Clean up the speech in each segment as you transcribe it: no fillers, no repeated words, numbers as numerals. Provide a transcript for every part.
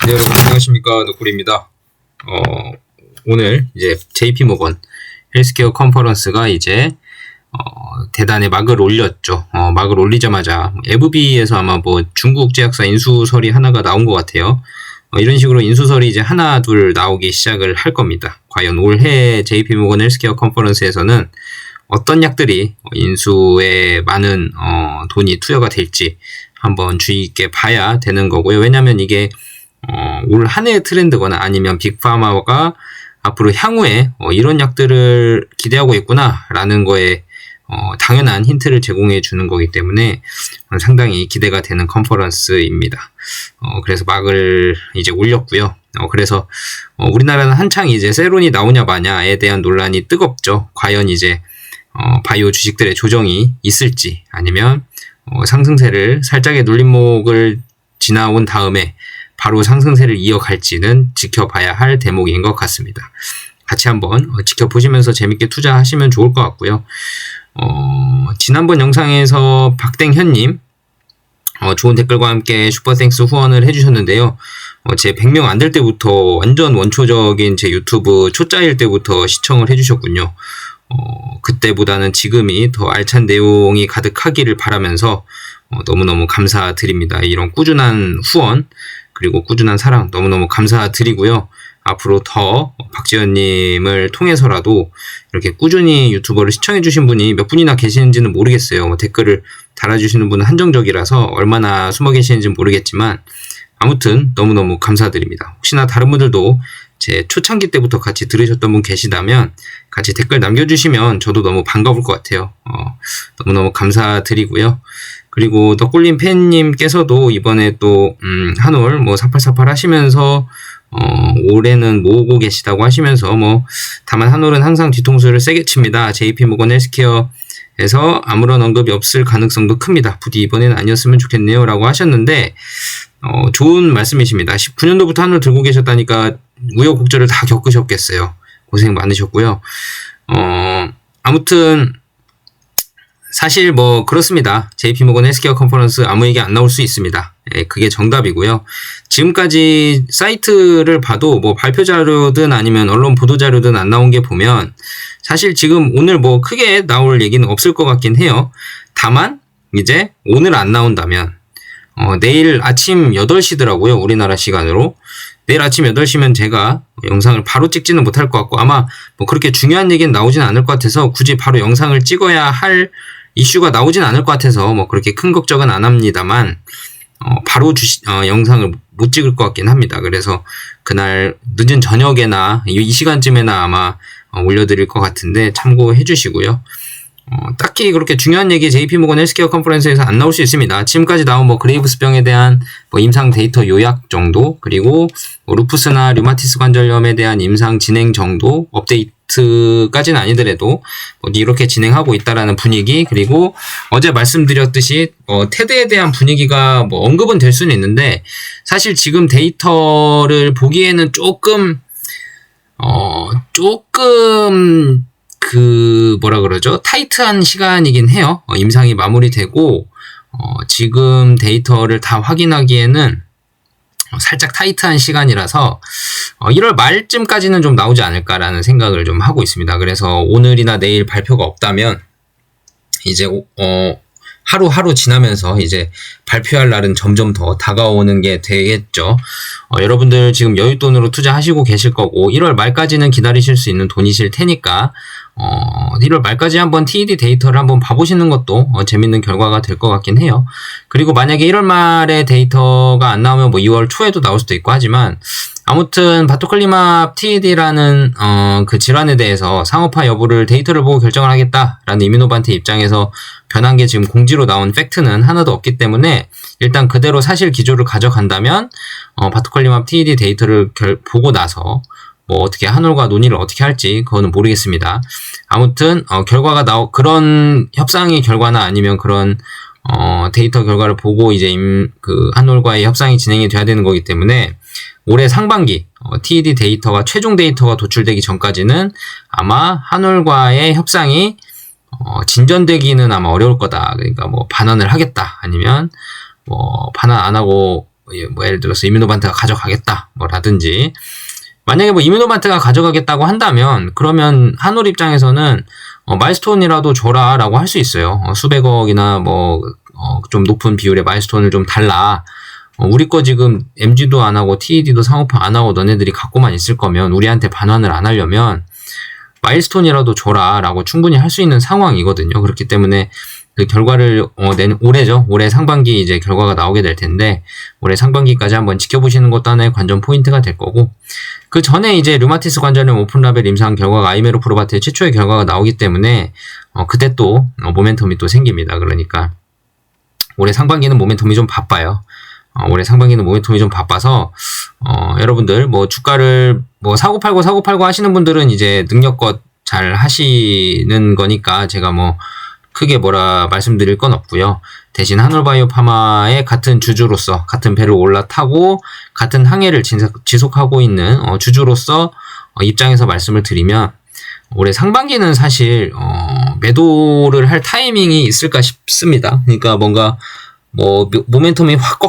네, 여러분 안녕하십니까, 노꿀입니다. 오늘 이제 JP모건 헬스케어 컨퍼런스가 이제 대단히 막을 올렸죠. 막을 올리자마자 FB에서 아마 뭐 중국 제약사 인수설이 하나가 나온 것 같아요. 이런 식으로 인수설이 이제 하나 둘 나오기 시작을 할 겁니다. 과연 올해 JP모건 헬스케어 컨퍼런스에서는 어떤 약들이 인수에 많은 돈이 투여가 될지 한번 주의 있게 봐야 되는 거고요. 왜냐하면 이게 올 한 해의 트렌드거나 아니면 빅파마가 앞으로 향후에 이런 약들을 기대하고 있구나라는 거에 당연한 힌트를 제공해 주는 거기 때문에 상당히 기대가 되는 컨퍼런스입니다. 그래서 막을 이제 올렸고요. 그래서 우리나라는 한창 이제 세론이 나오냐 마냐에 대한 논란이 뜨겁죠. 과연 이제 바이오 주식들의 조정이 있을지 아니면 상승세를 살짝의 눌림목을 지나온 다음에 바로 상승세를 이어갈지는 지켜봐야 할 대목인 것 같습니다. 같이 한번 지켜보시면서 재밌게 투자하시면 좋을 것 같고요. 지난번 영상에서 박땡현님 좋은 댓글과 함께 슈퍼땡스 후원을 해주셨는데요. 제 100명 안 될 때부터 완전 원초적인 제 유튜브 초짜일 때부터 시청을 해주셨군요. 그때보다는 지금이 더 알찬 내용이 가득하기를 바라면서 너무너무 감사드립니다. 이런 꾸준한 후원 그리고 꾸준한 사랑 너무너무 감사드리고요. 앞으로 더 박지현님을 통해서라도 이렇게 꾸준히 유튜버를 시청해주신 분이 몇 분이나 계시는지는 모르겠어요. 댓글을 달아주시는 분은 한정적이라서 얼마나 숨어 계시는지는 모르겠지만 아무튼 너무너무 감사드립니다. 혹시나 다른 분들도 제 초창기 때부터 같이 들으셨던 분 계시다면 같이 댓글 남겨주시면 저도 너무 반가울 것 같아요. 너무너무 감사드리고요. 그리고 덕꿀님 팬님께서도 이번에 또 한올 뭐 사팔사팔 하시면서 올해는 모으고 계시다고 하시면서 다만 한올은 항상 뒤통수를 세게 칩니다. JP모건 헬스케어에서 아무런 언급이 없을 가능성도 큽니다. 부디 이번에는 아니었으면 좋겠네요 라고 하셨는데 좋은 말씀이십니다. 19년도부터 한올 들고 계셨다니까 우여곡절을 다 겪으셨겠어요. 고생 많으셨고요. 아무튼 사실 그렇습니다. JP모건 헬스케어 컨퍼런스 아무 얘기 안 나올 수 있습니다. 그게 정답이고요. 지금까지 사이트를 봐도 발표 자료든 아니면 언론 보도 자료든 안 나온 게 보면 사실 지금 오늘 크게 나올 얘기는 없을 것 같긴 해요. 다만 이제 오늘 안 나온다면 내일 아침 8시더라고요. 우리나라 시간으로. 내일 아침 8시면 제가 영상을 바로 찍지는 못할 것 같고 아마 그렇게 중요한 얘기는 나오진 않을 것 같아서 굳이 바로 영상을 찍어야 할 이슈가 나오진 않을 것 같아서 그렇게 큰 걱정은 안 합니다만 바로 영상을 못 찍을 것 같긴 합니다. 그래서 그날 늦은 저녁에나 이 시간쯤에나 아마 올려드릴 것 같은데 참고해 주시고요. 딱히 그렇게 중요한 얘기 JP모건 헬스케어 컨퍼런스에서 안 나올 수 있습니다. 지금까지 나온 그레이브스병에 대한 임상 데이터 요약 정도 그리고 루푸스나 류마티스 관절염에 대한 임상 진행 정도 업데이트까지는 아니더라도 이렇게 진행하고 있다라는 분위기 그리고 어제 말씀드렸듯이 테드에 대한 분위기가 언급은 될 수는 있는데 사실 지금 데이터를 보기에는 조금 타이트한 시간이긴 해요. 임상이 마무리되고 지금 데이터를 다 확인하기에는 살짝 타이트한 시간이라서 1월 말쯤까지는 좀 나오지 않을까라는 생각을 좀 하고 있습니다. 그래서 오늘이나 내일 발표가 없다면 이제 하루하루 지나면서 이제 발표할 날은 점점 더 다가오는 게 되겠죠. 여러분들 지금 여윳돈으로 투자하시고 계실 거고 1월 말까지는 기다리실 수 있는 돈이실 테니까 1월 말까지 한번 TED 데이터를 한번 봐보시는 것도 재밌는 결과가 될 것 같긴 해요. 그리고 만약에 1월 말에 데이터가 안 나오면 2월 초에도 나올 수도 있고 하지만 아무튼 바토클리맙 TED라는 그 질환에 대해서 상업화 여부를 데이터를 보고 결정을 하겠다라는 이뮤노반트 입장에서 변한 게 지금 공지로 나온 팩트는 하나도 없기 때문에 일단 그대로 사실 기조를 가져간다면 바토클리맙 TED 데이터를 보고 나서 어떻게 한올과 논의를 어떻게 할지 그거는 모르겠습니다. 아무튼 결과가 그런 협상의 결과나 아니면 그런 데이터 결과를 보고 이제 한올과의 협상이 진행이 돼야 되는 거기 때문에 올해 상반기 TED 데이터가 최종 데이터가 도출되기 전까지는 아마 한올과의 협상이 진전되기는 아마 어려울 거다. 그러니까 반환을 하겠다. 아니면 반환 안 하고 뭐 예를 들어서 이뮤노반트가 가져가겠다 뭐라든지, 만약에 뭐 이뮤노반트가 가져가겠다고 한다면 그러면 한올 입장에서는 마일스톤이라도 줘라라고 할 수 있어요. 수백억이나 뭐 좀 높은 비율의 마일스톤을 좀 달라. 우리 거 지금 MG도 안 하고 TED도 상호파 안 하고 너네들이 갖고만 있을 거면, 우리한테 반환을 안 하려면 마일스톤이라도 줘라라고 충분히 할 수 있는 상황이거든요. 그렇기 때문에 그 결과를 올해죠. 올해 상반기 이제 결과가 나오게 될 텐데, 올해 상반기까지 한번 지켜보시는 것도 하나의 관전 포인트가 될 거고, 그 전에 이제 류마티스 관절염 오픈라벨 임상 결과가 아이메로 프로바트의 최초의 결과가 나오기 때문에 그때 또 모멘텀이 또 생깁니다. 그러니까 올해 상반기는 모멘텀이 좀 바빠요. 올해 상반기는 모멘텀이 좀 바빠서 여러분들 뭐 주가를 뭐 사고 팔고 하시는 분들은 이제 능력껏 잘 하시는 거니까 제가 뭐 크게 뭐라 말씀드릴 건 없고요. 대신 한올바이오파마의 같은 주주로서, 같은 배를 올라타고 같은 항해를 지속하고 있는 주주로서 입장에서 말씀을 드리면, 올해 상반기는 사실 매도를 할 타이밍이 있을까 싶습니다. 그러니까 뭔가 뭐 모멘텀이 확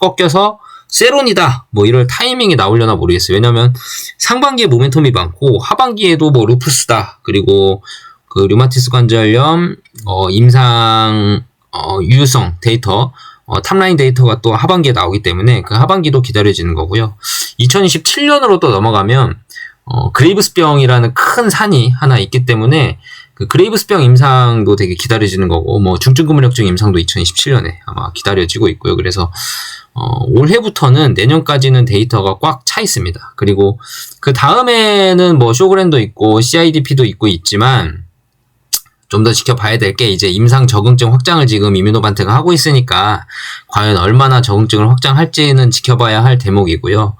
꺾여서 세론이다 뭐 이럴 타이밍이 나오려나 모르겠어요. 왜냐면 상반기에 모멘텀이 많고 하반기에도 뭐 루푸스다, 그리고 그 류마티스 관절염 임상 유효성 데이터, 탑라인 데이터가 또 하반기에 나오기 때문에 그 하반기도 기다려지는 거고요. 2027년으로 또 넘어가면 그레이브스병이라는 큰 산이 하나 있기 때문에 그 그레이브스병 임상도 되게 기다려지는 거고, 뭐 중증근무력증 임상도 2027년에 아마 기다려지고 있고요. 그래서 올해부터는 내년까지는 데이터가 꽉 차 있습니다. 그리고 그 다음에는 뭐 쇼그랜도 있고 CIDP도 있고 있지만, 좀 더 지켜봐야 될 게 이제 임상 적응증 확장을 지금 이뮤노반트가 하고 있으니까 과연 얼마나 적응증을 확장할지는 지켜봐야 할 대목이고요.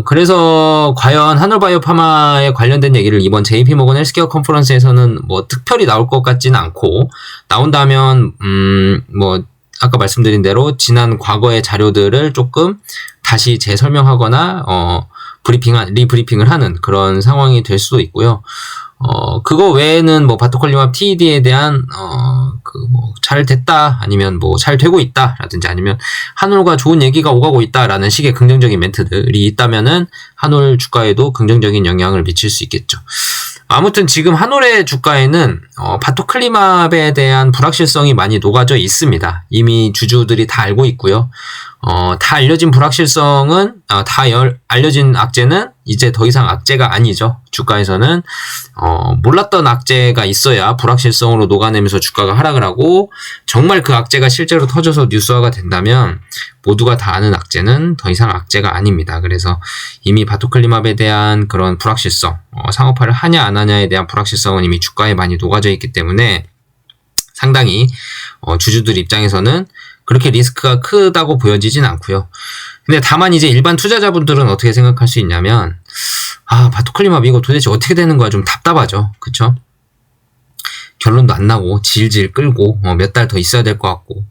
그래서 과연 한올바이오파마에 관련된 얘기를 이번 JP모건 헬스케어 컨퍼런스에서는 뭐 특별히 나올 것 같지는 않고, 나온다면 뭐 아까 말씀드린 대로 지난 과거의 자료들을 조금 다시 재설명하거나 리브리핑을 하는 그런 상황이 될 수도 있고요. 그거 외에는 뭐 바토콜리맙 TED에 대한 뭐 잘 됐다, 아니면 뭐 잘 되고 있다 라든지, 아니면 한올과 좋은 얘기가 오가고 있다 라는 식의 긍정적인 멘트들이 있다면은 한올 주가에도 긍정적인 영향을 미칠 수 있겠죠. 아무튼 지금 한올의 주가에는 바토클리맙에 대한 불확실성이 많이 녹아져 있습니다. 이미 주주들이 다 알고 있고요. 다 알려진 불확실성은, 알려진 악재는 이제 더 이상 악재가 아니죠. 주가에서는 몰랐던 악재가 있어야 불확실성으로 녹아내면서 주가가 하락을 하고, 정말 그 악재가 실제로 터져서 뉴스화가 된다면 모두가 다 아는 악재는 더 이상 악재가 아닙니다. 그래서 이미 바토클리맙에 대한 그런 불확실성, 상업화를 하냐 안 하냐에 대한 불확실성은 이미 주가에 많이 녹아져 있기 때문에 상당히 주주들 입장에서는 그렇게 리스크가 크다고 보여지진 않고요. 근데 다만 이제 일반 투자자분들은 어떻게 생각할 수 있냐면, 바토클리맙 이거 도대체 어떻게 되는 거야, 좀 답답하죠. 그쵸? 결론도 안 나고 질질 끌고 몇 달 더 있어야 될 것 같고,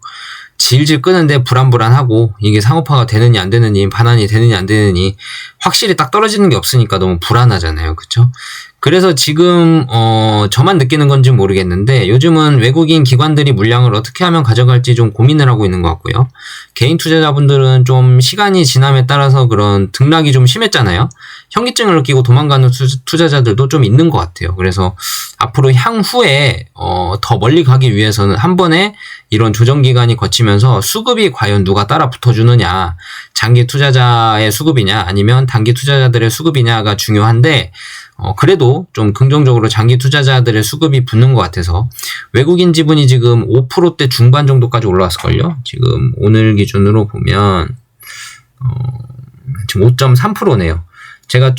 질질 끄는데 불안불안하고, 이게 상업화가 되느니 안 되느니, 반환이 되느니 안 되느니 확실히 딱 떨어지는 게 없으니까 너무 불안하잖아요. 그쵸? 그래서 지금 저만 느끼는 건지 모르겠는데, 요즘은 외국인 기관들이 물량을 어떻게 하면 가져갈지 좀 고민을 하고 있는 것 같고요. 개인 투자자분들은 좀 시간이 지남에 따라서 그런 등락이 좀 심했잖아요. 현기증을 느끼고 도망가는 투자자들도 좀 있는 것 같아요. 그래서 앞으로 향후에 더 멀리 가기 위해서는 한 번에 이런 조정 기간이 거치면서 수급이 과연 누가 따라 붙어주느냐, 장기 투자자의 수급이냐 아니면 단기 투자자들의 수급이냐가 중요한데, 그래도 좀 긍정적으로 장기 투자자들의 수급이 붙는 것 같아서 외국인 지분이 지금 5%대 중반 정도까지 올라왔을걸요. 지금 오늘 기준으로 보면 지금 5.3%네요. 제가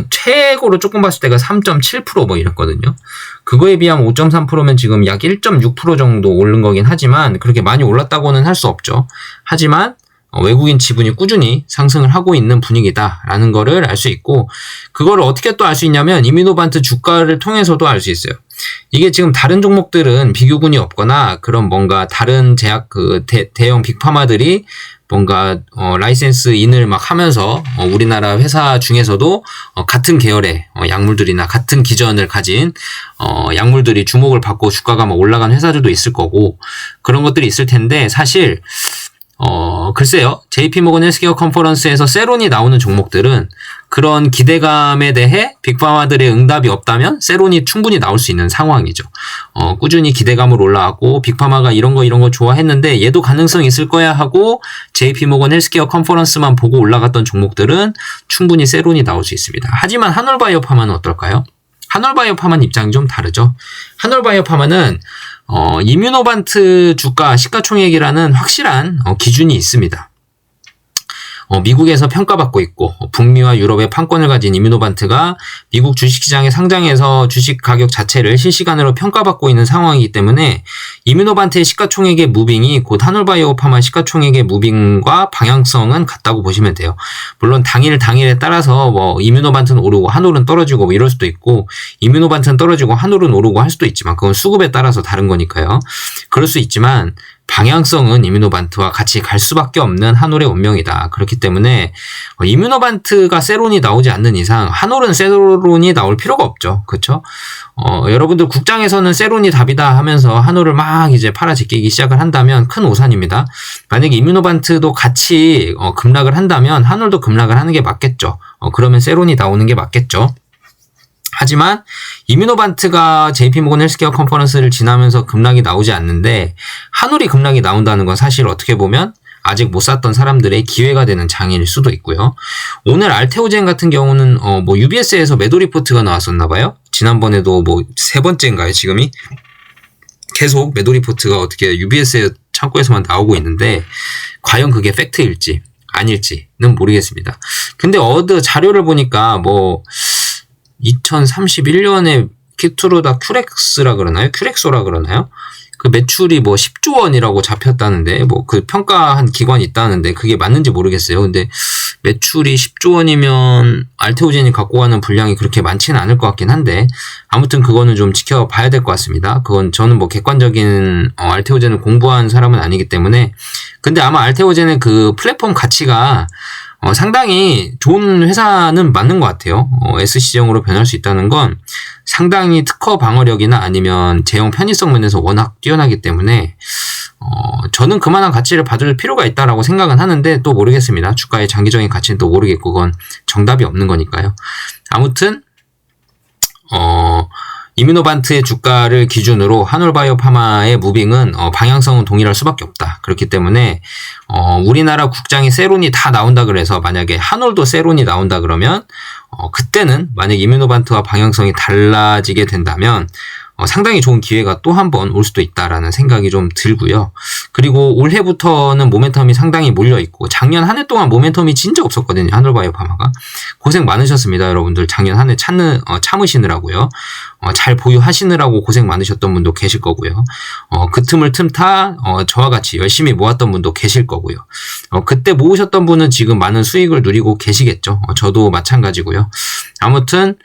최고로 조금 봤을 때가 3.7% 뭐 이랬거든요. 그거에 비하면 5.3%면 지금 약 1.6% 정도 오른 거긴 하지만 그렇게 많이 올랐다고는 할 수 없죠. 하지만 외국인 지분이 꾸준히 상승을 하고 있는 분위기다라는 거를 알 수 있고, 그거를 어떻게 또 알 수 있냐면 이뮤노반트 주가를 통해서도 알 수 있어요. 이게 지금 다른 종목들은 비교군이 없거나 그런 뭔가 다른 제약 대형 빅파마들이 뭔가 라이센스 인을 막 하면서 우리나라 회사 중에서도 같은 계열의 약물들이나 같은 기전을 가진 약물들이 주목을 받고 주가가 막 올라간 회사들도 있을 거고 그런 것들이 있을 텐데 사실 글쎄요. JP모건 헬스케어 컨퍼런스에서 세론이 나오는 종목들은 그런 기대감에 대해 빅파마들의 응답이 없다면 세론이 충분히 나올 수 있는 상황이죠. 꾸준히 기대감을 올라왔고 빅파마가 이런 거 좋아했는데 얘도 가능성이 있을 거야 하고 JP모건 헬스케어 컨퍼런스만 보고 올라갔던 종목들은 충분히 세론이 나올 수 있습니다. 하지만 한올바이오파마는 어떨까요? 한올바이오파마는 입장이 좀 다르죠. 한올바이오파마는 이뮤노반트 주가 시가총액이라는 확실한 기준이 있습니다. 미국에서 평가받고 있고 북미와 유럽의 판권을 가진 이뮤노반트가 미국 주식시장에 상장해서 주식 가격 자체를 실시간으로 평가받고 있는 상황이기 때문에 이뮤노반트의 시가총액의 무빙이 곧 한올바이오파마 시가총액의 무빙과 방향성은 같다고 보시면 돼요. 물론 당일에 따라서 뭐 이뮤노반트는 오르고 한올은 떨어지고 뭐 이럴 수도 있고 이뮤노반트는 떨어지고 한올은 오르고 할 수도 있지만 그건 수급에 따라서 다른 거니까요. 그럴 수 있지만 방향성은 이뮤노반트와 같이 갈 수밖에 없는 한올의 운명이다. 그렇기 때문에 이뮤노반트가 세론이 나오지 않는 이상 한올은 세론이 나올 필요가 없죠. 그렇죠? 여러분들 국장에서는 세론이 답이다 하면서 한올을 막 이제 팔아제끼기 시작을 한다면 큰 오산입니다. 만약에 이뮤노반트도 같이 급락을 한다면 한올도 급락을 하는 게 맞겠죠. 그러면 세론이 나오는 게 맞겠죠. 하지만 이뮤노반트가 JP모건 헬스케어 컨퍼런스를 지나면서 급락이 나오지 않는데 한올이 급락이 나온다는 건 사실 어떻게 보면 아직 못 샀던 사람들의 기회가 되는 장일 수도 있고요. 오늘 알테오젠 같은 경우는 뭐 UBS에서 매도 리포트가 나왔었나 봐요. 지난번에도 뭐 세 번째인가요, 지금이? 계속 매도 리포트가 어떻게 UBS 창고에서만 나오고 있는데 과연 그게 팩트일지 아닐지는 모르겠습니다. 근데 자료를 보니까 뭐 2031년에 키투르다 큐렉스라 그러나요? 큐렉소라 그러나요? 그 매출이 뭐 10조 원이라고 잡혔다는데 뭐 그 평가한 기관이 있다는데 그게 맞는지 모르겠어요. 근데 매출이 10조 원이면 알테오젠이 갖고 가는 분량이 그렇게 많지는 않을 것 같긴 한데 아무튼 그거는 좀 지켜봐야 될 것 같습니다. 그건 저는 뭐 객관적인 알테오젠을 공부한 사람은 아니기 때문에 근데 아마 알테오젠의 그 플랫폼 가치가 상당히 좋은 회사는 맞는 것 같아요. SC정으로 변할 수 있다는 건 상당히 특허 방어력이나 아니면 제형 편의성 면에서 워낙 뛰어나기 때문에 저는 그만한 가치를 받을 필요가 있다라고 생각은 하는데 또 모르겠습니다. 주가의 장기적인 가치는 또 모르겠고 그건 정답이 없는 거니까요. 아무튼 이뮤노반트의 주가를 기준으로 한올바이오파마의 무빙은 방향성은 동일할 수밖에 없다. 그렇기 때문에 우리나라 국장이 세론이 다 나온다 그래서 만약에 한올도 세론이 나온다 그러면 그때는 만약 이뮤노반트와 방향성이 달라지게 된다면 상당히 좋은 기회가 또 한 번 올 수도 있다라는 생각이 좀 들고요. 그리고 올해부터는 모멘텀이 상당히 몰려있고 작년 한 해 동안 모멘텀이 진짜 없었거든요. 한올바이오파마가. 고생 많으셨습니다. 여러분들 작년 한 해 참으시느라고요. 잘 보유하시느라고 고생 많으셨던 분도 계실 거고요. 그 틈을 틈타 저와 같이 열심히 모았던 분도 계실 거고요. 그때 모으셨던 분은 지금 많은 수익을 누리고 계시겠죠. 저도 마찬가지고요. 아무튼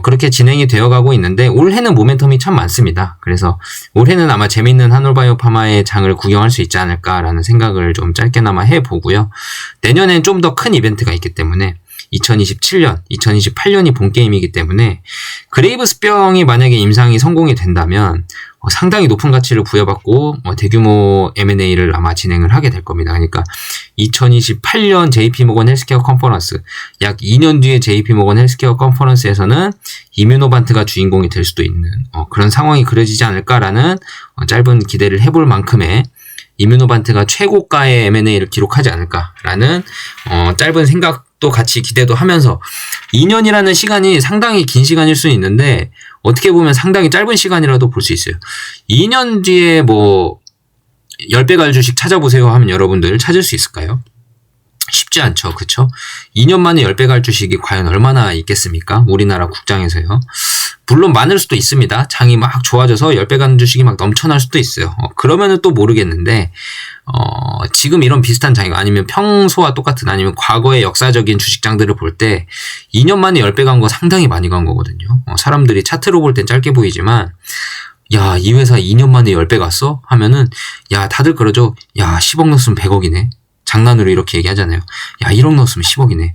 그렇게 진행이 되어가고 있는데 올해는 모멘텀이 참 많습니다. 그래서 올해는 아마 재밌는 한올바이오파마의 장을 구경할 수 있지 않을까라는 생각을 좀 짧게나마 해보고요. 내년엔 좀 더 큰 이벤트가 있기 때문에 2028년이 본 게임이기 때문에 그레이브스병이 만약에 임상이 성공이 된다면 상당히 높은 가치를 부여받고 대규모 M&A를 아마 진행을 하게 될 겁니다. 그러니까 2028년 JP모건 헬스케어 컨퍼런스, 약 2년 뒤에 JP모건 헬스케어 컨퍼런스에서는 이뮤노반트가 주인공이 될 수도 있는 그런 상황이 그려지지 않을까라는 짧은 기대를 해볼 만큼의 이뮤노반트가 최고가의 M&A를 기록하지 않을까라는 짧은 생각도 같이 기대도 하면서 2년이라는 시간이 상당히 긴 시간일 수 있는데 어떻게 보면 상당히 짧은 시간이라도 볼 수 있어요. 2년 뒤에 뭐 10배 갈 주식 찾아보세요 하면 여러분들 찾을 수 있을까요? 쉽지 않죠. 그쵸? 2년 만에 10배 갈 주식이 과연 얼마나 있겠습니까? 우리나라 국장에서요. 물론 많을 수도 있습니다. 장이 막 좋아져서 10배 가는 주식이 막 넘쳐날 수도 있어요. 그러면은 또 모르겠는데 지금 이런 비슷한 장이 아니면 평소와 똑같은 아니면 과거의 역사적인 주식장들을 볼 때 2년 만에 10배 간 거 상당히 많이 간 거거든요. 사람들이 차트로 볼 땐 짧게 보이지만 야, 이 회사 2년 만에 10배 갔어? 하면은 야, 다들 그러죠. 야, 10억 넣었으면 100억이네. 장난으로 이렇게 얘기하잖아요. 야, 1억 넣었으면 10억이네.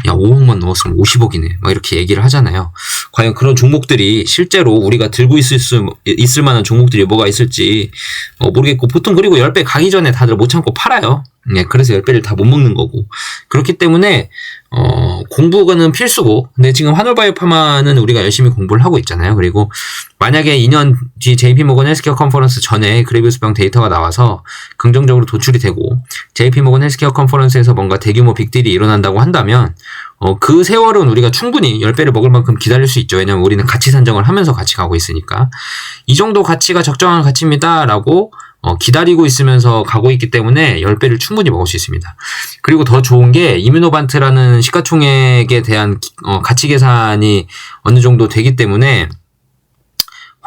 야, 5억만 넣었으면 50억이네. 막 이렇게 얘기를 하잖아요. 과연 그런 종목들이 실제로 우리가 들고 있을 만한 종목들이 뭐가 있을지 모르겠고, 보통 그리고 10배 가기 전에 다들 못 참고 팔아요. 네, 그래서 10배를 다 못 먹는 거고. 그렇기 때문에 공부는 필수고, 근데 지금 한올바이오파마는 우리가 열심히 공부를 하고 있잖아요. 그리고 만약에 2년 뒤 JP모건 헬스케어 컨퍼런스 전에 그레비우스병 데이터가 나와서 긍정적으로 도출이 되고 JP모건 헬스케어 컨퍼런스에서 뭔가 대규모 빅딜이 일어난다고 한다면 그 세월은 우리가 충분히 10배를 먹을 만큼 기다릴 수 있죠. 왜냐면 우리는 가치 산정을 하면서 같이 가고 있으니까. 이 정도 가치가 적정한 가치입니다. 라고 기다리고 있으면서 가고 있기 때문에 10배를 충분히 먹을 수 있습니다. 그리고 더 좋은 게 이뮤노반트라는 시가총액에 대한 가치 계산이 어느 정도 되기 때문에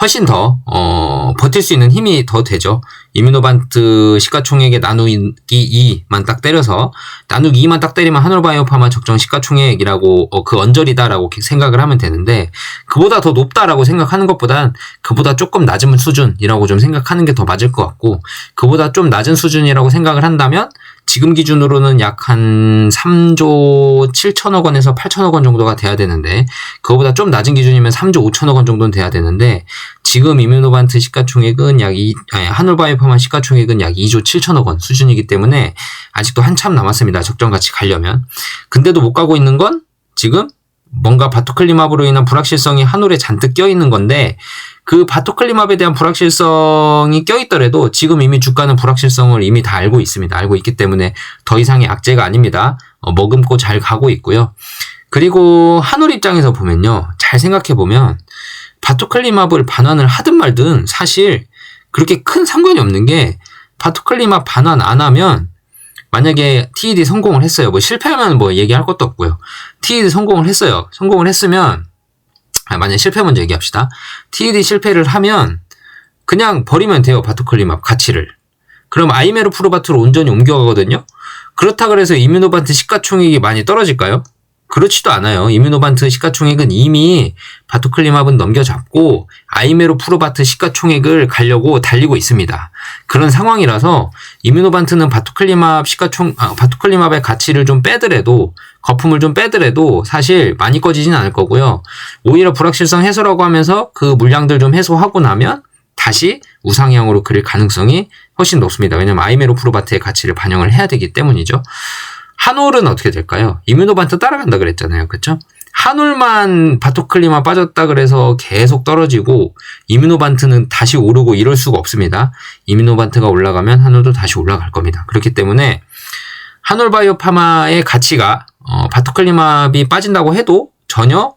훨씬 더 버틸 수 있는 힘이 더 되죠. 이뮤노반트 시가총액에 나누기 2만 딱 때려서 나누기 2만 딱 때리면 한올바이오파마 적정 시가총액이라고 그 언저리다라고 생각을 하면 되는데, 그보다 더 높다라고 생각하는 것보단 그보다 조금 낮은 수준이라고 좀 생각하는 게 더 맞을 것 같고, 그보다 좀 낮은 수준이라고 생각을 한다면 지금 기준으로는 약 한 3조 7천억 원에서 8천억 원 정도가 돼야 되는데, 그거보다 좀 낮은 기준이면 3조 5천억 원 정도는 돼야 되는데, 지금 이뮤노반트 시가총액은 한올바이오파마 시가총액은 약 2조 7천억 원 수준이기 때문에 아직도 한참 남았습니다. 적정가치 가려면. 근데도 못 가고 있는 건 지금 뭔가 바토클리맙으로 인한 불확실성이 한올에 잔뜩 껴있는 건데, 그 바토클리맙에 대한 불확실성이 껴있더라도 지금 이미 주가는 불확실성을 이미 다 알고 있습니다. 알고 있기 때문에 더 이상의 악재가 아닙니다. 머금고 잘 가고 있고요. 그리고 한올 입장에서 보면요, 잘 생각해보면 바토클리맙을 반환을 하든 말든 사실 그렇게 큰 상관이 없는 게, 바토클리맙 반환 안 하면 만약에 TED 성공을 했어요. 뭐 실패하면 뭐 얘기할 것도 없고요. TED 성공을 했어요. 성공을 했으면, 만약에 실패 먼저 얘기합시다. TED 실패를 하면 그냥 버리면 돼요. 바토클리맙 가치를. 그럼 아이메로프로바트로 온전히 옮겨가거든요. 그렇다 그래서 이뮤노반트 시가총액이 많이 떨어질까요? 그렇지도 않아요. 이뮤노반트 시가총액은 이미 바토클리맙은 넘겨잡고 아이메로프로바트 시가총액을 가려고 달리고 있습니다. 그런 상황이라서 이뮤노반트는 바토클리맙의 가치를 좀 빼더라도, 거품을 좀 빼더라도 사실 많이 꺼지진 않을 거고요. 오히려 불확실성 해소라고 하면서 그 물량들 좀 해소하고 나면 다시 우상향으로 그릴 가능성이 훨씬 높습니다. 왜냐면 아이메로프로바트의 가치를 반영을 해야 되기 때문이죠. 한올은 어떻게 될까요? 이뮤노반트 따라간다 그랬잖아요. 그쵸? 한올만 바토클리맙 빠졌다 그래서 계속 떨어지고 이뮤노반트는 다시 오르고 이럴 수가 없습니다. 이뮤노반트가 올라가면 한올도 다시 올라갈 겁니다. 그렇기 때문에 한올바이오파마의 가치가 바토클리맙이 빠진다고 해도 전혀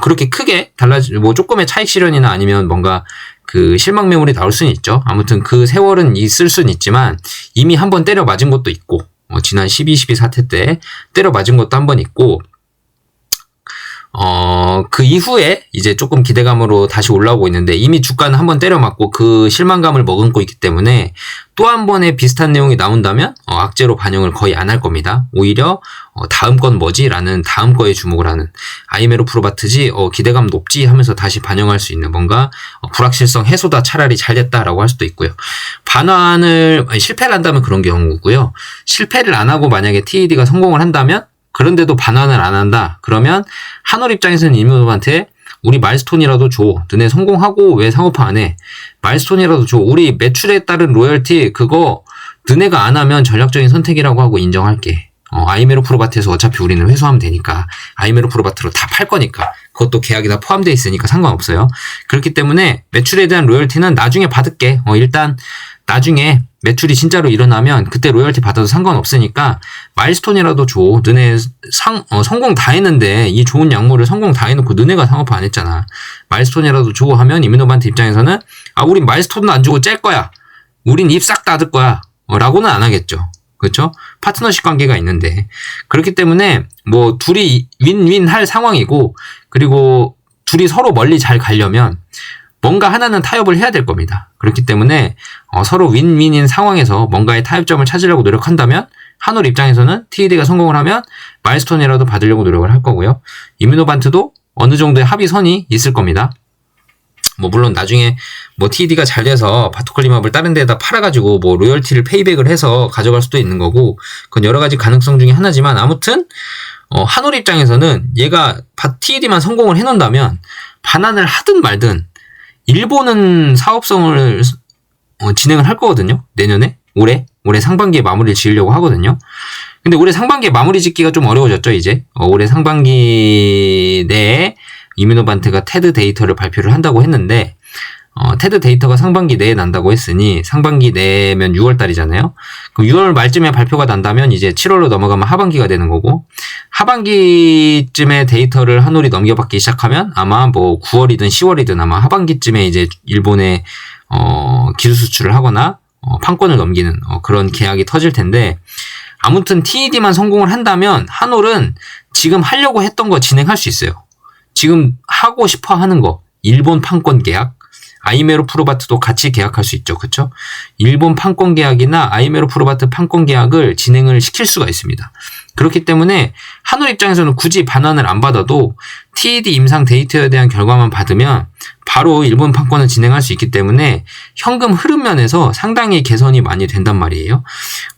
그렇게 크게 뭐 조금의 차익 실현이나 아니면 뭔가 그 실망 매물이 나올 수는 있죠. 아무튼 그 세월은 있을 수는 있지만 이미 한번 때려 맞은 것도 있고, 지난 12 사태 때 때려 맞은 것도 한 번 있고, 그 이후에 이제 조금 기대감으로 다시 올라오고 있는데, 이미 주가는 한번 때려 맞고 그 실망감을 머금고 있기 때문에 또 한 번의 비슷한 내용이 나온다면 악재로 반영을 거의 안 할 겁니다. 오히려 다음 건 뭐지? 라는 다음 거에 주목을 하는, 아이메로프로바트지? 기대감 높지? 하면서 다시 반영할 수 있는 뭔가 불확실성 해소다, 차라리 잘 됐다라고 할 수도 있고요. 실패를 한다면 그런 경우고요. 실패를 안 하고 만약에 TED가 성공을 한다면, 그런데도 반환을 안 한다. 그러면 한올 입장에서는 이뮤노반트에 우리 마일스톤이라도 줘. 너네 성공하고 왜 상업화 안 해? 마일스톤이라도 줘. 우리 매출에 따른 로열티 그거 너네가 안 하면 전략적인 선택이라고 하고 인정할게. 아이메로프로바트에서 어차피 우리는 회수하면 되니까 아이메로프로바트로 다 팔 거니까 그것도 계약이 다 포함되어 있으니까 상관없어요. 그렇기 때문에 매출에 대한 로열티는 나중에 받을게. 일단 나중에 매출이 진짜로 일어나면 그때 로열티 받아도 상관없으니까 마일스톤이라도 줘. 너네 성공 다 했는데 이 좋은 약물을 성공 다 해놓고 너네가 상업화 안 했잖아. 마일스톤이라도 줘 하면 이뮤노반트 입장에서는 우린 마일스톤도 안 주고 짤 거야. 우린 입 싹 닫을 거야. 라고는 안 하겠죠. 그렇죠? 파트너십 관계가 있는데. 그렇기 때문에 뭐 둘이 윈윈 할 상황이고, 그리고 둘이 서로 멀리 잘 가려면 뭔가 하나는 타협을 해야 될 겁니다. 그렇기 때문에 서로 윈윈인 상황에서 뭔가의 타협점을 찾으려고 노력한다면 한올 입장에서는 TED가 성공을 하면 마일스톤이라도 받으려고 노력을 할 거고요. 이뮤노반트도 어느 정도의 합의선이 있을 겁니다. 물론 나중에 TED가 잘 돼서 바토클리맙을 다른 데에다 팔아가지고 로열티를 페이백을 해서 가져갈 수도 있는 거고, 그건 여러 가지 가능성 중에 하나지만, 아무튼 한올 입장에서는 얘가 TED만 성공을 해놓는다면 반환을 하든 말든 일본은 사업성을 진행을 할 거거든요. 내년에 올해 상반기에 마무리를 지으려고 하거든요. 근데 올해 상반기에 마무리 짓기가 좀 어려워졌죠. 이제 올해 상반기 내에 이뮤노반트가 테드 데이터를 발표를 한다고 했는데, 테드 데이터가 상반기 내에 난다고 했으니 상반기 내면 6월달이잖아요. 그럼 6월 말쯤에 발표가 난다면 이제 7월로 넘어가면 하반기가 되는 거고, 하반기쯤에 데이터를 한올이 넘겨받기 시작하면 아마 9월이든 10월이든 아마 하반기쯤에 이제 일본에 기술 수출을 하거나 판권을 넘기는 그런 계약이 터질 텐데, 아무튼 TED만 성공을 한다면 한올은 지금 하려고 했던 거 진행할 수 있어요. 지금 하고 싶어 하는 거, 일본 판권 계약, 아이메로 프로바트도 같이 계약할 수 있죠. 그쵸? 일본 판권 계약이나 아이메로 프로바트 판권 계약을 진행을 시킬 수가 있습니다. 그렇기 때문에 한올 입장에서는 굳이 반환을 안 받아도 TED 임상 데이터에 대한 결과만 받으면 바로 일본 판권을 진행할 수 있기 때문에 현금 흐름 면에서 상당히 개선이 많이 된단 말이에요.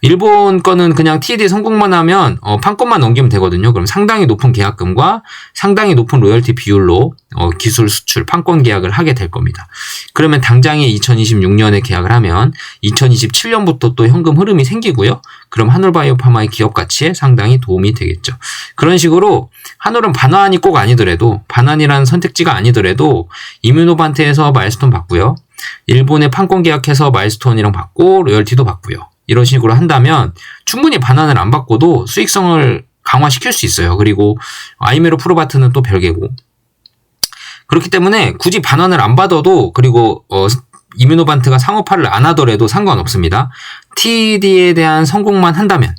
일본 거는 그냥 TED 성공만 하면 판권만 넘기면 되거든요. 그럼 상당히 높은 계약금과 상당히 높은 로열티 비율로 기술 수출 판권 계약을 하게 될 겁니다. 그러면 당장에 2026년에 계약을 하면 2027년부터 또 현금 흐름이 생기고요. 그럼 한올바이오파마의 기업 가치에 상당히 도움이 되겠죠. 그런 식으로 한올은 반환이 꼭 아니더라도, 반환이라는 선택지가 아니더라도 이뮤노반트에서 마일스톤 받고요. 일본에 판권 계약해서 마일스톤이랑 받고 로열티도 받고요. 이런 식으로 한다면 충분히 반환을 안 받고도 수익성을 강화시킬 수 있어요. 그리고 아이메로 프로바트는 또 별개고. 그렇기 때문에 굳이 반환을 안 받아도, 그리고 이뮤노반트가 상업화를 안 하더라도 상관없습니다. TED에 대한 성공만 한다면,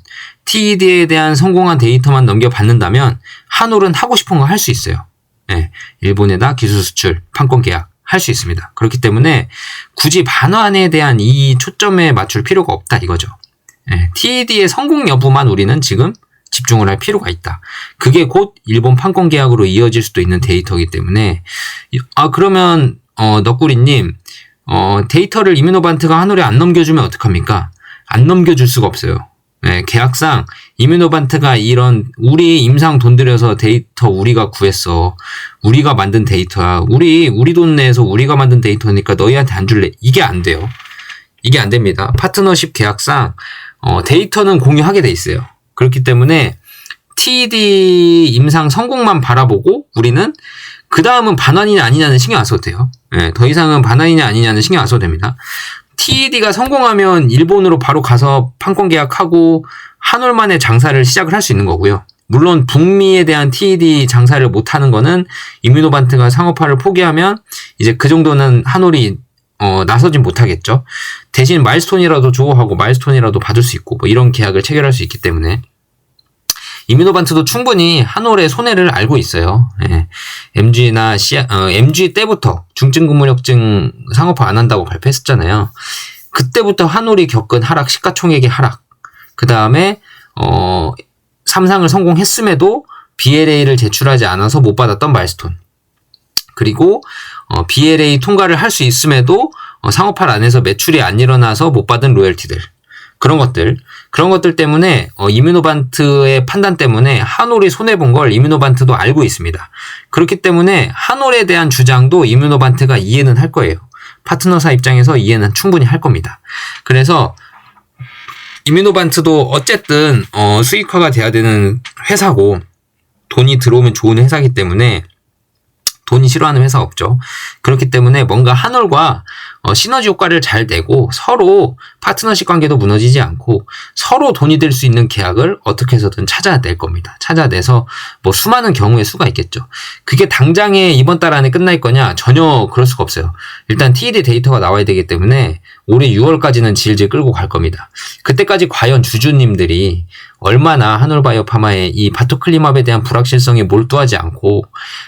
TED에 대한 성공한 데이터만 넘겨받는다면 한올은 하고 싶은 거 할 수 있어요. 네, 일본에다 기술 수출, 판권 계약 할 수 있습니다. 그렇기 때문에 굳이 반환에 대한 이 초점에 맞출 필요가 없다 이거죠. 네, TED의 성공 여부만 우리는 지금 집중을 할 필요가 있다. 그게 곧 일본 판권 계약으로 이어질 수도 있는 데이터이기 때문에, 그러면 너꾸리님, 데이터를 이뮤노반트가 한올에 안 넘겨주면 어떡합니까? 안 넘겨줄 수가 없어요. 네, 계약상 이뮤노반트가 이런 우리 임상 돈 들여서 데이터 우리가 구했어, 우리가 만든 데이터야, 우리 돈 내에서 우리가 만든 데이터니까 너희한테 안 줄래, 이게 안 돼요. 이게 안 됩니다. 파트너십 계약상 데이터는 공유하게 돼 있어요. 그렇기 때문에 TED 임상 성공만 바라보고 우리는 그 다음은 반환이냐 아니냐는 신경 안 써도 돼요. 네, 더 이상은 반환이냐 아니냐는 신경 안 써도 됩니다. TED가 성공하면 일본으로 바로 가서 판권 계약하고 한올 만에 장사를 시작을 할 수 있는 거고요. 물론 북미에 대한 TED 장사를 못하는 거는 이뮤노반트가 상업화를 포기하면 이제 그 정도는 한올이 나서진 못하겠죠. 대신 마일스톤이라도 줘 하고 마일스톤이라도 받을 수 있고 이런 계약을 체결할 수 있기 때문에 이뮤노반트도 충분히 한올의 손해를 알고 있어요. 예. MG 때부터 중증근무력증 상업화 안 한다고 발표했었잖아요. 그때부터 한올이 겪은 하락, 시가총액의 하락, 그 다음에 3상을 성공했음에도 BLA를 제출하지 않아서 못 받았던 마일스톤, 그리고 BLA 통과를 할 수 있음에도 상업화를 안 해서 매출이 안 일어나서 못 받은 로열티들, 그런 것들 때문에 이뮤노반트의 판단 때문에 한올이 손해본 걸 이뮤노반트도 알고 있습니다. 그렇기 때문에 한올에 대한 주장도 이뮤노반트가 이해는 할 거예요. 파트너사 입장에서 이해는 충분히 할 겁니다. 그래서 이뮤노반트도 어쨌든 수익화가 돼야 되는 회사고 돈이 들어오면 좋은 회사이기 때문에 돈이 싫어하는 회사 없죠. 그렇기 때문에 뭔가 한올과 시너지 효과를 잘 내고 서로 파트너십 관계도 무너지지 않고 서로 돈이 될 수 있는 계약을 어떻게 해서든 찾아낼 겁니다. 찾아내서 수많은 경우의 수가 있겠죠. 그게 당장에 이번 달 안에 끝날 거냐? 전혀 그럴 수가 없어요. 일단 TED 데이터가 나와야 되기 때문에 올해 6월까지는 질질 끌고 갈 겁니다. 그때까지 과연 주주님들이 얼마나 한올바이오파마의 이 바토클리맙에 대한 불확실성에 몰두하지 않고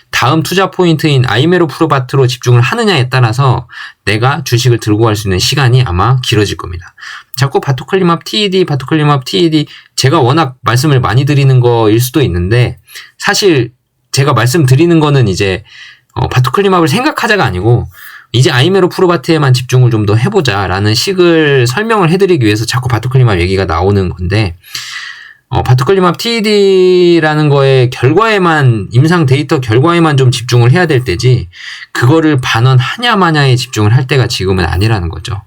다음 투자 포인트인 아이메로프로바트로 집중을 하느냐에 따라서 내가 주식을 들고 갈 수 있는 시간이 아마 길어질 겁니다. 자꾸 바토클리맙 TED, 바토클리맙 TED 제가 워낙 말씀을 많이 드리는 거일 수도 있는데 사실 제가 말씀드리는 거는 이제 바토클리맙을 생각하자가 아니고 이제 아이메로프로바트에만 집중을 좀 더 해보자라는 식을 설명을 해드리기 위해서 자꾸 바토클리맙 얘기가 나오는 건데 바토클리맙 TED라는 거에 결과에만 임상 데이터 결과에만 좀 집중을 해야 될 때지 그거를 반원하냐 마냐에 집중을 할 때가 지금은 아니라는 거죠.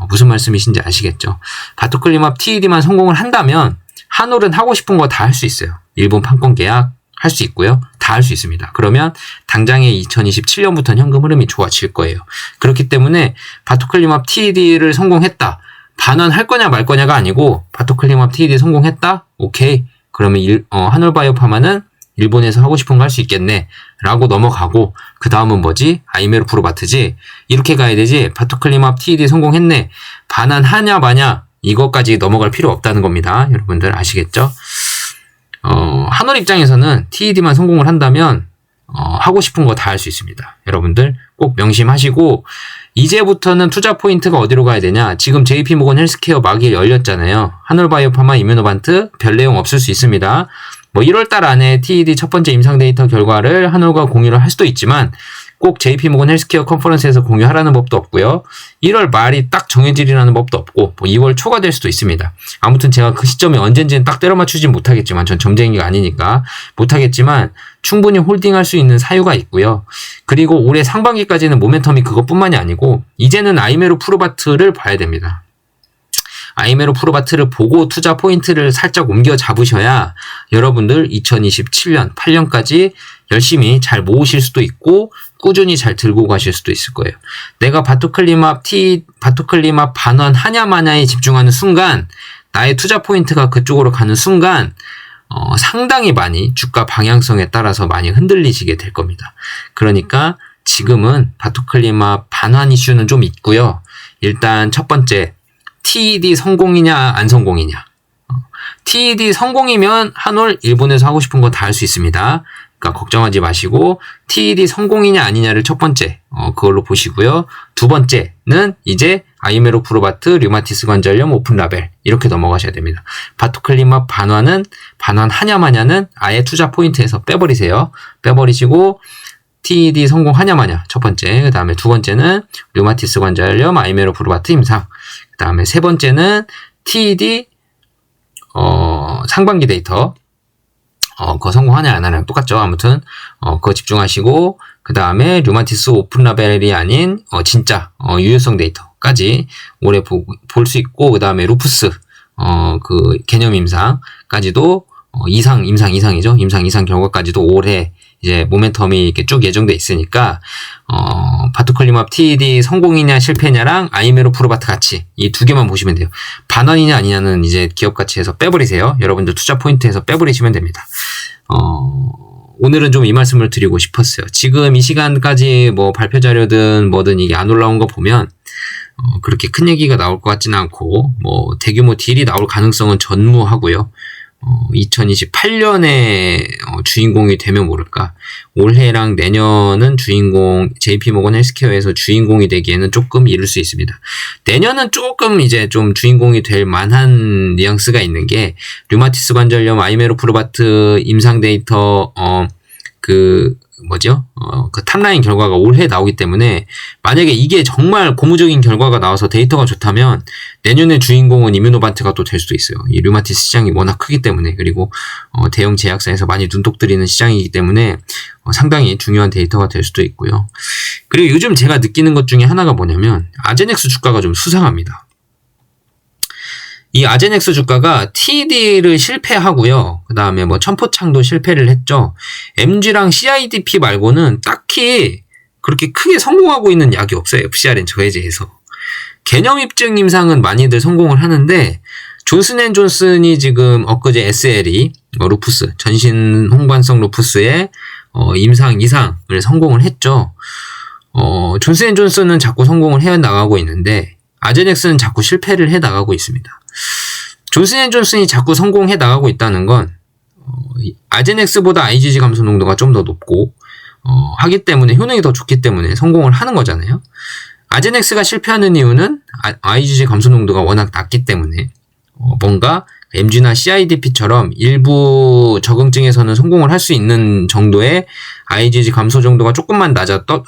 무슨 말씀이신지 아시겠죠? 바토클리맙 TED만 성공을 한다면 한올은 하고 싶은 거 다 할 수 있어요. 일본 판권 계약 할 수 있고요. 다 할 수 있습니다. 그러면 당장의 2027년부터는 현금 흐름이 좋아질 거예요. 그렇기 때문에 바토클리맙 TED를 성공했다. 반환할 거냐 말 거냐가 아니고 바토클리맙 TED 성공했다? 오케이. 그러면 한올바이오파마는 일본에서 하고 싶은 거 할 수 있겠네 라고 넘어가고 그 다음은 뭐지? 아이메로프로바트지? 이렇게 가야 되지 바토클리맙 TED 성공했네. 반환하냐 마냐 이것까지 넘어갈 필요 없다는 겁니다. 여러분들 아시겠죠? 한올 입장에서는 TED만 성공을 한다면 하고 싶은 거 다 할 수 있습니다. 여러분들 꼭 명심하시고 이제부터는 투자 포인트가 어디로 가야 되냐? 지금 JP모건 헬스케어 막이 열렸잖아요. 한올바이오파마, 이뮤노반트 별 내용 없을 수 있습니다. 1월달 안에 TED 첫 번째 임상 데이터 결과를 한올과 공유를 할 수도 있지만 꼭 JP모건 헬스케어 컨퍼런스에서 공유하라는 법도 없고요. 1월 말이 딱 정해지리라는 법도 없고 2월 초가 될 수도 있습니다. 아무튼 제가 그 시점이 언젠지는 딱 때려 맞추진 못하겠지만 전 점쟁이가 아니니까 못하겠지만 충분히 홀딩할 수 있는 사유가 있고요. 그리고 올해 상반기까지는 모멘텀이 그것뿐만이 아니고 이제는 아이메로프로바트를 봐야 됩니다. 아이메로프로바트를 보고 투자 포인트를 살짝 옮겨 잡으셔야 여러분들 2027년 8년까지 열심히 잘 모으실 수도 있고 꾸준히 잘 들고 가실 수도 있을 거예요. 내가 바토클리맙 반환하냐 마냐에 집중하는 순간 나의 투자 포인트가 그쪽으로 가는 순간 상당히 많이 주가 방향성에 따라서 많이 흔들리시게 될 겁니다. 그러니까 지금은 바토클리맙 반환 이슈는 좀 있고요. 일단 첫 번째 TED 성공이냐 안 성공이냐. TED 성공이면 한올 일본에서 하고 싶은 거 다 할 수 있습니다. 그러니까 걱정하지 마시고 TED 성공이냐 아니냐를 첫 번째 그걸로 보시고요. 두 번째는 이제 아이메로프로바트, 류마티스 관절염, 오픈라벨 이렇게 넘어가셔야 됩니다. 바토클리맙 반환하냐 마냐는 아예 투자 포인트에서 빼버리세요. 빼버리시고 TED 성공하냐 마냐 첫 번째, 그 다음에 두 번째는 류마티스 관절염, 아이메로프로바트 임상, 그 다음에 세 번째는 TED 상반기 데이터 그거 성공하냐 안 하냐 똑같죠. 아무튼 그거 집중하시고 그 다음에 류마티스 오픈라벨이 아닌 진짜 유효성 데이터까지 올해 볼 수 있고 그 다음에 루푸스 그 개념 임상까지도 임상 이상 결과까지도 올해 이제 모멘텀이 이렇게 쭉 예정돼 있으니까 바토클리맙 TED 성공이냐 실패냐랑 아이메로프로바트 가치 이 두 개만 보시면 돼요. 반환이냐 아니냐는 이제 기업 가치에서 빼버리세요. 여러분들 투자 포인트에서 빼버리시면 됩니다. 오늘은 좀 이 말씀을 드리고 싶었어요. 지금 이 시간까지 뭐 발표 자료든 뭐든 이게 안 올라온 거 보면 그렇게 큰 얘기가 나올 것 같지는 않고 뭐 대규모 딜이 나올 가능성은 전무하고요. 2028년에 주인공이 되면 모를까. 올해랑 내년은 JP모건 헬스케어에서 주인공이 되기에는 조금 이를 수 있습니다. 내년은 조금 이제 좀 주인공이 될 만한 뉘앙스가 있는 게 류마티스 관절염, 아이메로프로바트 임상 데이터 그 탑라인 결과가 올해 나오기 때문에 만약에 이게 정말 고무적인 결과가 나와서 데이터가 좋다면 내년의 주인공은 이뮤노반트가 또 될 수도 있어요. 이 류마티스 시장이 워낙 크기 때문에 그리고 대형 제약사에서 많이 눈독 들이는 시장이기 때문에 상당히 중요한 데이터가 될 수도 있고요. 그리고 요즘 제가 느끼는 것 중에 하나가 뭐냐면 아제넥스 주가가 좀 수상합니다. 이 아제넥스 주가가 TED를 실패하고요. 그 다음에 천포창도 실패를 했죠. MG랑 CIDP 말고는 딱히 그렇게 크게 성공하고 있는 약이 없어요. FcRn 저해제에서. 개념 입증 임상은 많이들 성공을 하는데 존슨앤존슨이 지금 엊그제 SLE 루푸스 전신 홍반성 루푸스의 임상 이상을 성공을 했죠. 존슨앤존슨은 자꾸 성공을 해 나가고 있는데 아제넥스는 자꾸 실패를 해 나가고 있습니다. 존슨앤존슨이 자꾸 성공해 나가고 있다는 건 아제넥스보다 IgG 감소 농도가 좀 더 높고 하기 때문에 효능이 더 좋기 때문에 성공을 하는 거잖아요. 아제넥스가 실패하는 이유는 IgG 감소 농도가 워낙 낮기 때문에 뭔가 MG나 CIDP처럼 일부 적응증에서는 성공을 할 수 있는 정도의 IgG 감소 정도가 조금만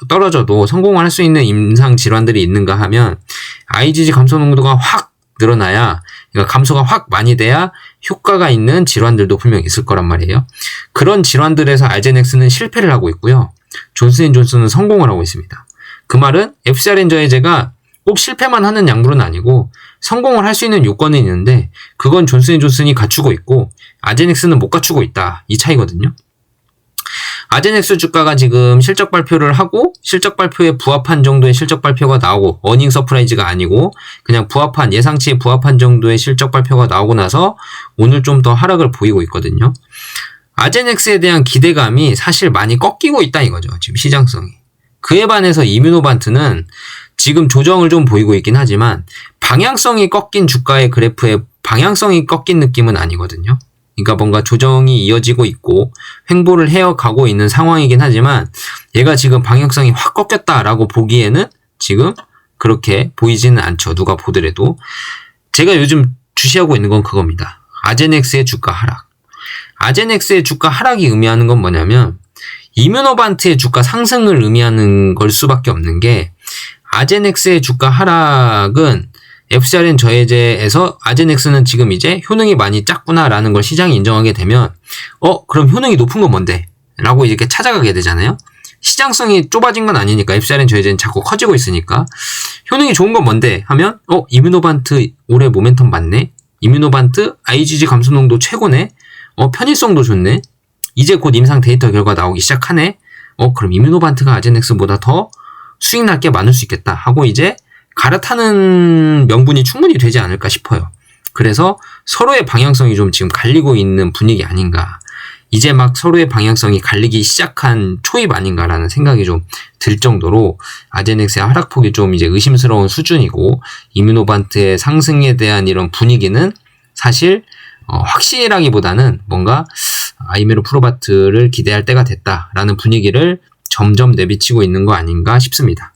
떨어져도 성공을 할 수 있는 임상 질환들이 있는가 하면 IgG 감소 농도가 확 늘어나야, 그러니까 감소가 확 많이 돼야 효과가 있는 질환들도 분명히 있을 거란 말이에요. 그런 질환들에서 아제넥스는 실패를 하고 있고요. 존슨앤존슨은 성공을 하고 있습니다. 그 말은 FcRn 저해제가 꼭 실패만 하는 약물은 아니고 성공을 할 수 있는 요건은 있는데 그건 존슨앤존슨이 갖추고 있고 아제넥스는 못 갖추고 있다. 이 차이거든요. 아제넥스 주가가 지금 실적 발표를 하고 실적 발표에 부합한 정도의 실적 발표가 나오고 어닝 서프라이즈가 아니고 그냥 부합한, 예상치에 부합한 정도의 실적 발표가 나오고 나서 오늘 좀 더 하락을 보이고 있거든요. 아제넥스에 대한 기대감이 사실 많이 꺾이고 있다 이거죠. 지금 시장성이. 그에 반해서 이뮤노반트는 지금 조정을 좀 보이고 있긴 하지만 방향성이 꺾인 주가의 그래프에 방향성이 꺾인 느낌은 아니거든요. 그러니까 뭔가 조정이 이어지고 있고 횡보를 해가고 있는 상황이긴 하지만 얘가 지금 방향성이 확 꺾였다라고 보기에는 지금 그렇게 보이지는 않죠. 누가 보더라도. 제가 요즘 주시하고 있는 건 그겁니다. 아제넥스의 주가 하락. 아제넥스의 주가 하락이 의미하는 건 뭐냐면 이뮤노반트의 주가 상승을 의미하는 걸 수밖에 없는 게, 아제넥스의 주가 하락은 FcRn 저해제에서 아제넥스는 지금 이제 효능이 많이 작구나라는 걸 시장이 인정하게 되면 그럼 효능이 높은 건 뭔데? 라고 이렇게 찾아가게 되잖아요. 시장성이 좁아진 건 아니니까, FcRn 저해제는 자꾸 커지고 있으니까 효능이 좋은 건 뭔데? 하면 이뮤노반트 올해 모멘텀 맞네? 이뮤노반트 IgG 감소 농도 최고네? 편의성도 좋네? 이제 곧 임상 데이터 결과 나오기 시작하네? 그럼 이뮤노반트가 아제넥스보다 더 수익 날 게 많을 수 있겠다 하고 이제 갈아타는 명분이 충분히 되지 않을까 싶어요. 그래서 서로의 방향성이 좀 지금 갈리고 있는 분위기 아닌가. 이제 막 서로의 방향성이 갈리기 시작한 초입 아닌가라는 생각이 좀 들 정도로 아제넥스의 하락폭이 좀 이제 의심스러운 수준이고, 이뮤노반트의 상승에 대한 이런 분위기는 사실 확실하기보다는 뭔가 아이메로프로바트를 기대할 때가 됐다라는 분위기를 점점 내비치고 있는 거 아닌가 싶습니다.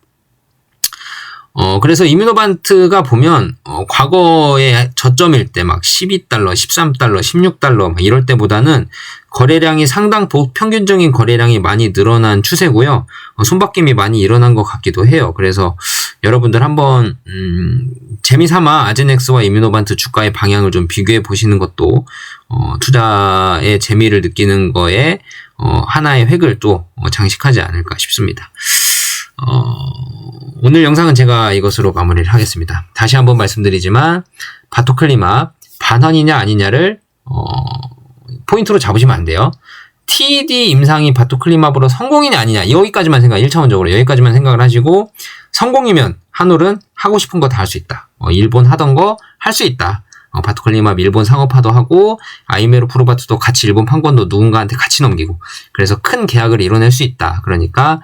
그래서 이뮤노반트가 보면 과거의 저점일 때 막 12달러, 13달러, 16달러 막 이럴 때보다는 거래량이 상당 평균적인 거래량이 많이 늘어난 추세고요. 손바뀜이 많이 일어난 것 같기도 해요. 그래서 여러분들 한번 재미삼아 아제넥스와 이뮤노반트 주가의 방향을 좀 비교해 보시는 것도 투자의 재미를 느끼는 거에 하나의 획을 또 장식하지 않을까 싶습니다. 오늘 영상은 제가 이것으로 마무리를 하겠습니다. 다시 한번 말씀드리지만 바토클리맙 반환이냐 아니냐를 포인트로 잡으시면 안 돼요. TED 임상이 바토클리맙으로 성공이냐 아니냐, 여기까지만 1차원적으로 여기까지만 생각을 하시고, 성공이면 한올은 하고 싶은 거 다 할 수 있다. 일본 하던 거 할 수 있다. 바토클리맙 일본 상업화도 하고 아이메로프로바트도 같이 일본 판권도 누군가한테 같이 넘기고, 그래서 큰 계약을 이뤄낼 수 있다. 그러니까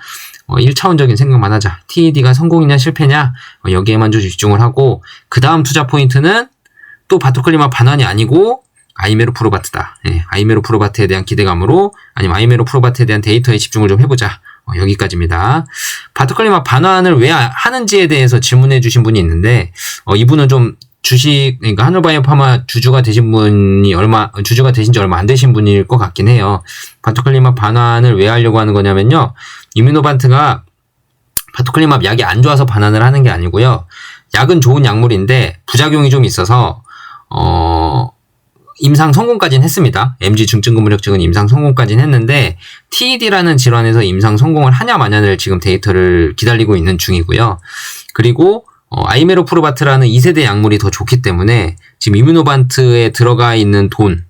1차원적인 생각만 하자. TED가 성공이냐 실패냐 여기에만 좀 집중을 하고, 그 다음 투자 포인트는 또 바토클리맙 반환이 아니고 아이메로프로바트다. 아이메로프로바트에 대한 기대감으로, 아니면 아이메로프로바트에 대한 데이터에 집중을 좀 해보자. 여기까지입니다. 바토클리맙 반환을 왜 하는지에 대해서 질문해 주신 분이 있는데, 이분은 좀 그러니까 한올바이오파마 주주가 되신 지 얼마 안 되신 분일 것 같긴 해요. 바토클리맙 반환을 왜 하려고 하는 거냐면요, 이뮤노반트가 바토클리맙 약이 안 좋아서 반환을 하는 게 아니고요, 약은 좋은 약물인데 부작용이 좀 있어서 임상 성공까지는 했습니다. MG 중증근무력증은 임상 성공까지는 했는데 TED라는 질환에서 임상 성공을 하냐 마냐를 지금 데이터를 기다리고 있는 중이고요. 그리고 아이메로프로바트라는 2세대 약물이 더 좋기 때문에 지금 이뮤노반트에 들어가 있는 돈,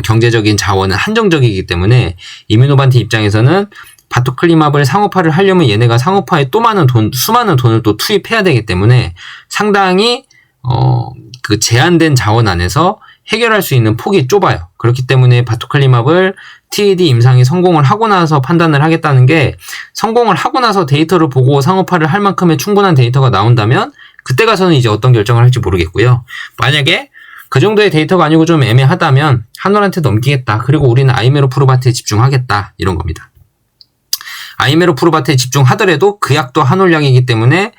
경제적인 자원은 한정적이기 때문에 이뮤노반트 입장에서는 바토클리맙을 상업화를 하려면 얘네가 상업화에 또 수많은 돈을 또 투입해야 되기 때문에 상당히 그 제한된 자원 안에서 해결할 수 있는 폭이 좁아요. 그렇기 때문에 바토클리맙을 TED 임상이 성공을 하고 나서 판단을 하겠다는 게, 성공을 하고 나서 데이터를 보고 상업화를 할 만큼의 충분한 데이터가 나온다면 그때 가서는 이제 어떤 결정을 할지 모르겠고요. 만약에 그 정도의 데이터가 아니고 좀 애매하다면 한올한테 넘기겠다. 그리고 우리는 아이메로 프로바트에 집중하겠다. 이런 겁니다. 아이메로 프로바트에 집중하더라도 그 약도 한올 약이기 때문에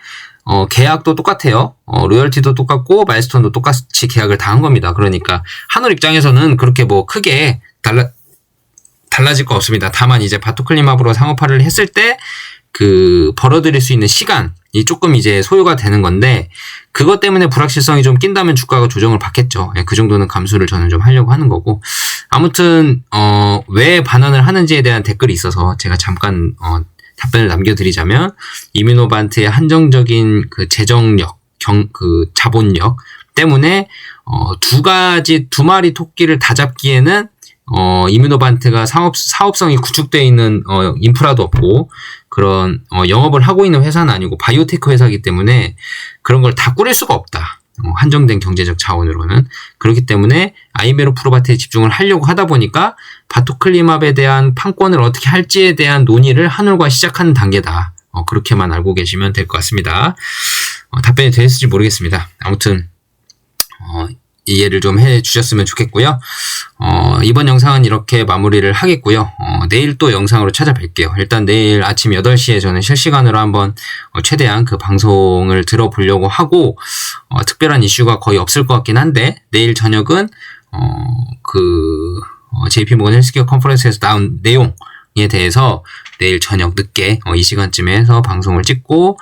계약도 똑같아요. 로열티도 똑같고 마일스톤도 똑같이 계약을 다 한 겁니다. 그러니까 한올 입장에서는 그렇게 뭐 크게 달라질 거 없습니다. 다만 이제 바토클리마브로 상호파를 했을 때 그 벌어들일 수 있는 시간이 조금 이제 소요가 되는 건데 그것 때문에 불확실성이 좀 낀다면 주가가 조정을 받겠죠. 그 정도는 감수를 저는 좀 하려고 하는 거고 아무튼 왜 반환을 하는지에 대한 댓글이 있어서 제가 잠깐 답변을 남겨드리자면 이뮤노반트의 한정적인 그 재정력, 그 자본력 때문에 두 마리 토끼를 다 잡기에는 이뮤노반트가 사업성이 구축되어 있는 인프라도 없고 그런 영업을 하고 있는 회사는 아니고 바이오테크 회사이기 때문에 그런 걸 다 꾸릴 수가 없다. 한정된 경제적 자원으로는. 그렇기 때문에 아이메로 프로바트에 집중을 하려고 하다 보니까 바토클리마브에 대한 판권을 어떻게 할지에 대한 논의를 한올과 시작하는 단계다. 그렇게만 알고 계시면 될 것 같습니다. 답변이 됐을지 모르겠습니다. 아무튼 이해를 좀 해주셨으면 좋겠고요. 이번 영상은 이렇게 마무리를 하겠고요. 내일 또 영상으로 찾아뵐게요. 일단 내일 아침 8시에 저는 실시간으로 한번 최대한 그 방송을 들어보려고 하고 특별한 이슈가 거의 없을 것 같긴 한데 내일 저녁은 JP모건 헬스케어 컨퍼런스에서 나온 내용에 대해서 내일 저녁 늦게 이 시간쯤에서 방송을 찍고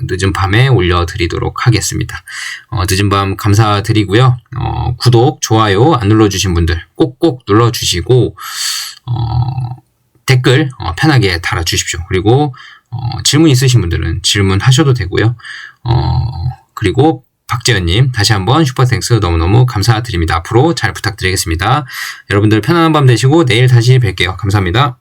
늦은 밤에 올려드리도록 하겠습니다. 늦은 밤 감사드리고요. 구독, 좋아요 안 눌러주신 분들 꼭꼭 눌러주시고 댓글 편하게 달아주십시오. 그리고 질문 있으신 분들은 질문하셔도 되고요. 그리고 박재현님 다시 한번 슈퍼땡스 너무너무 감사드립니다. 앞으로 잘 부탁드리겠습니다. 여러분들 편안한 밤 되시고 내일 다시 뵐게요. 감사합니다.